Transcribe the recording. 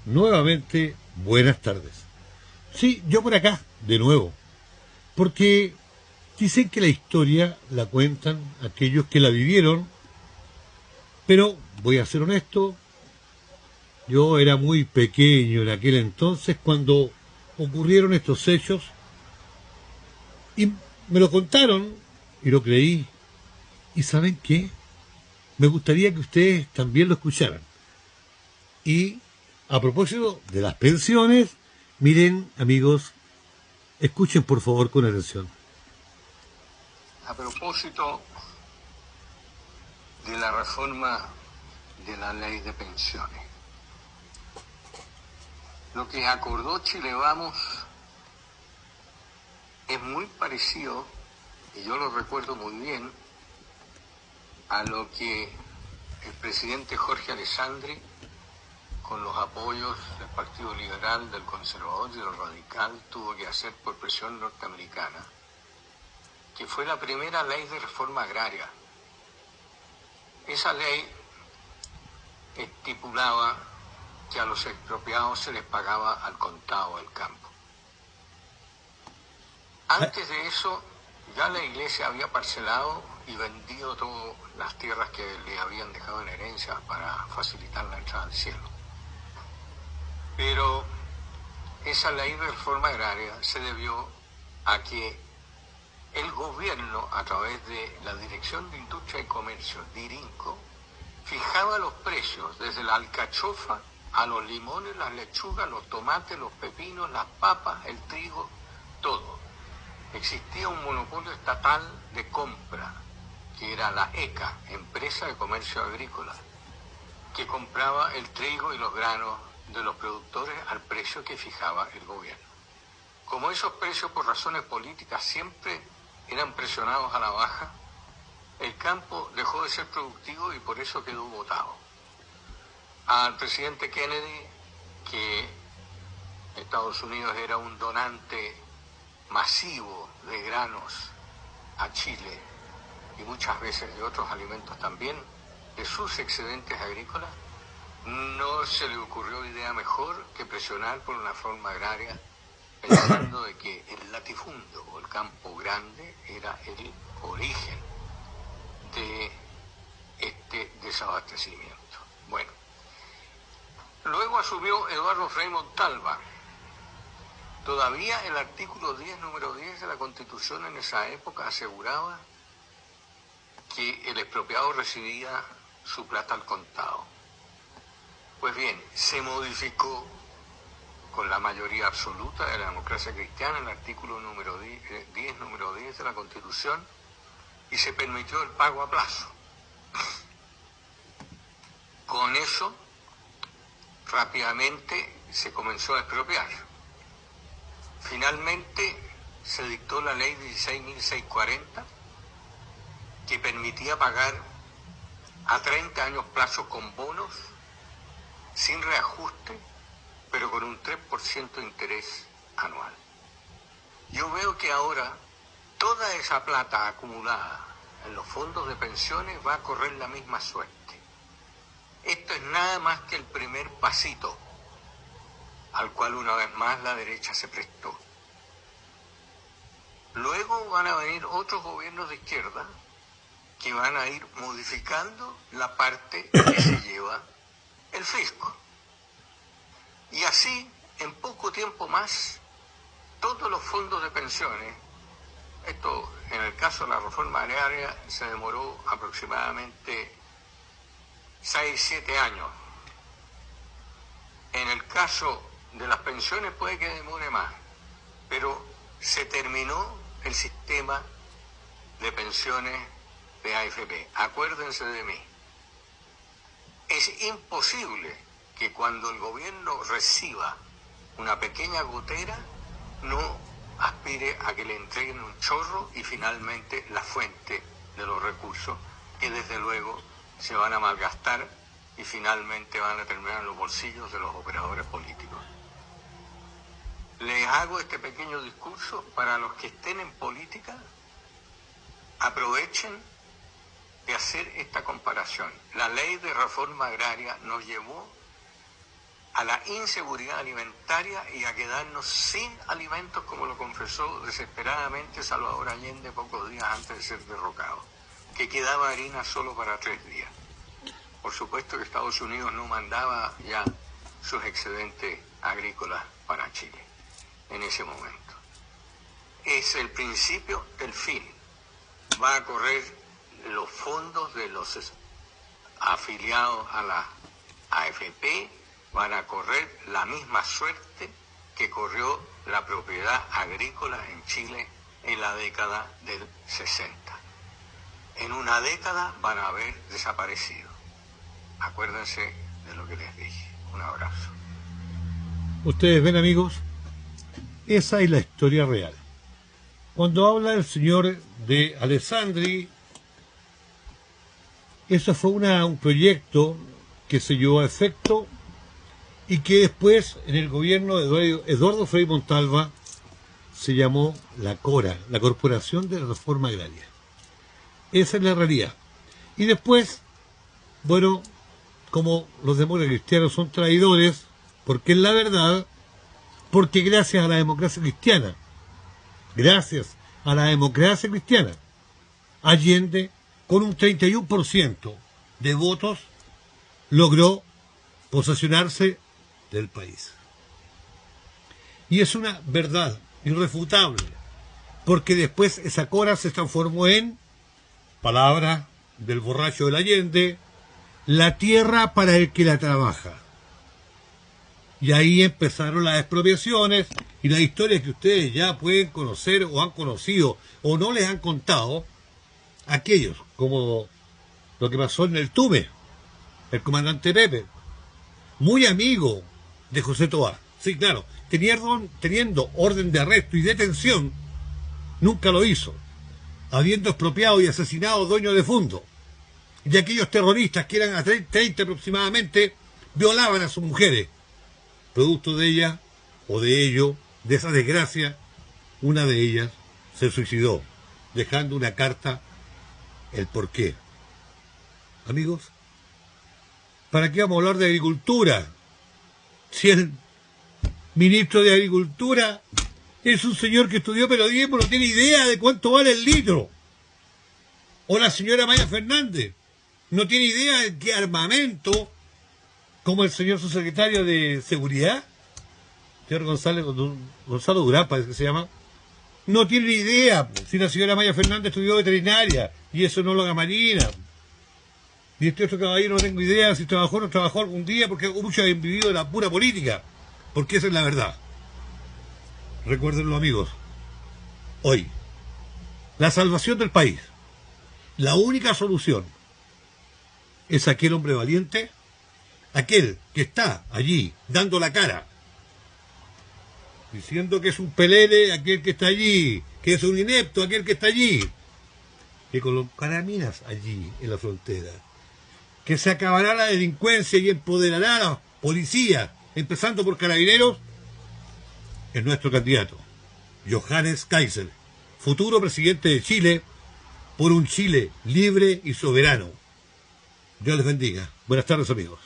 nuevamente buenas tardes. Sí, yo por acá, de nuevo, porque dicen que la historia la cuentan aquellos que la vivieron, pero voy a ser honesto, yo era muy pequeño en aquel entonces cuando ocurrieron estos hechos y me lo contaron y lo creí. ¿Y saben qué? Me gustaría que ustedes también lo escucharan. Y a propósito de las pensiones, miren, amigos, escuchen por favor con atención. A propósito de la reforma de la ley de pensiones, lo que acordó Chile Vamos es muy parecido, y yo lo recuerdo muy bien, a lo que el presidente Jorge Alessandri, con los apoyos del Partido Liberal, del Conservador y del Radical, tuvo que hacer por presión norteamericana, que fue la primera ley de reforma agraria. Esa ley estipulaba que a los expropiados se les pagaba al contado el campo. Antes de eso, ya la Iglesia había parcelado y vendido todas las tierras que le habían dejado en herencia para facilitar la entrada al cielo. Pero esa ley de reforma agraria se debió a que el gobierno, a través de la Dirección de Industria y Comercio, DIRINCO, fijaba los precios desde la alcachofa a los limones, las lechugas, los tomates, los pepinos, las papas, el trigo, todo. Existía un monopolio estatal de compra, que era la ECA, Empresa de Comercio Agrícola, que compraba el trigo y los granos de los productores al precio que fijaba el gobierno. Como esos precios por razones políticas siempre eran presionados a la baja, el campo dejó de ser productivo y por eso quedó botado. Al presidente Kennedy, que Estados Unidos era un donante masivo de granos a Chile y muchas veces de otros alimentos también, de sus excedentes agrícolas, no se le ocurrió idea mejor que presionar por una reforma agraria, pensando de que el latifundio o el campo grande era el origen de este desabastecimiento. Bueno, luego asumió Eduardo Frei Montalva. Todavía el artículo 10, número 10 de la Constitución en esa época aseguraba que el expropiado recibía su plata al contado. Pues bien, se modificó con la mayoría absoluta de la democracia cristiana el artículo número 10, número 10 de la Constitución, y se permitió el pago a plazo. Con eso, rápidamente se comenzó a expropiar. Finalmente se dictó la ley 16.640, que permitía pagar a 30 años plazo con bonos, sin reajuste, pero con un 3% de interés anual. Yo veo que ahora toda esa plata acumulada en los fondos de pensiones va a correr la misma suerte. Esto es nada más que el primer pasito, al cual una vez más la derecha se prestó. Luego van a venir otros gobiernos de izquierda que van a ir modificando la parte que se lleva el fisco. Y así, en poco tiempo más, todos los fondos de pensiones, esto en el caso de la reforma agraria se demoró aproximadamente 6-7 años. En el caso de las pensiones puede que demore más, pero se terminó el sistema de pensiones de AFP. Acuérdense de mí. Es imposible que cuando el gobierno reciba una pequeña gotera, no aspire a que le entreguen un chorro y finalmente la fuente de los recursos, que desde luego se van a malgastar y finalmente van a terminar en los bolsillos de los operadores políticos. Les hago este pequeño discurso para los que estén en política, aprovechen de hacer esta comparación. La ley de reforma agraria nos llevó a la inseguridad alimentaria y a quedarnos sin alimentos, como lo confesó desesperadamente Salvador Allende pocos días antes de ser derrocado, que quedaba harina solo para 3 días. Por supuesto que Estados Unidos no mandaba ya sus excedentes agrícolas para Chile en ese momento. Es el principio del fin. Va a correr los fondos de los afiliados a la AFP, van a correr la misma suerte que corrió la propiedad agrícola en Chile en la década del 60. En una década van a haber desaparecido. Acuérdense de lo que les dije. Un abrazo. Ustedes ven, amigos, esa es la historia real. Cuando habla el señor de Alessandri, eso fue un proyecto que se llevó a efecto y que después en el gobierno de Eduardo Frei Montalva se llamó la CORA, la Corporación de la Reforma Agraria. Esa es la realidad. Y después, bueno, como los demócratas cristianos son traidores, porque es la verdad, porque gracias a la democracia cristiana, Allende, con un 31% de votos, logró posesionarse del país. Y es una verdad irrefutable, porque después esa CORA se transformó en, palabra del borracho del Allende, la tierra para el que la trabaja. Y ahí empezaron las expropiaciones y las historias que ustedes ya pueden conocer o han conocido o no les han contado aquellos, como lo que pasó en el Tume, el comandante Pepe, muy amigo de José Toá. Sí, claro, teniendo orden de arresto y detención, nunca lo hizo, habiendo expropiado y asesinado dueños de fondo. Y aquellos terroristas que eran a 30 aproximadamente, violaban a sus mujeres. Producto de ella, o de ello, de esa desgracia, una de ellas se suicidó, dejando una carta, el porqué. Amigos, ¿para qué vamos a hablar de agricultura? Si el ministro de Agricultura es un señor que estudió periodismo, no tiene idea de cuánto vale el litro. O la señora Maya Fernández, no tiene idea de qué armamento, como el señor subsecretario de Seguridad, señor Gonzalo Durán, parece que se llama, no tiene ni idea si la señora Maya Fernández estudió veterinaria y eso no lo haga Marina. Y este otro caballero no tengo idea si trabajó o no trabajó algún día, porque muchos han vivido de la pura política, porque esa es la verdad. Recuérdenlo, amigos, hoy, la salvación del país, la única solución es aquel hombre valiente, aquel que está allí dando la cara, diciendo que es un pelele, aquel que está allí, que es un inepto, aquel que está allí, que con los caraminas allí en la frontera, que se acabará la delincuencia y empoderará a la policía, empezando por Carabineros, es nuestro candidato, Johannes Kaiser, futuro presidente de Chile, por un Chile libre y soberano. Dios les bendiga. Buenas tardes, amigos.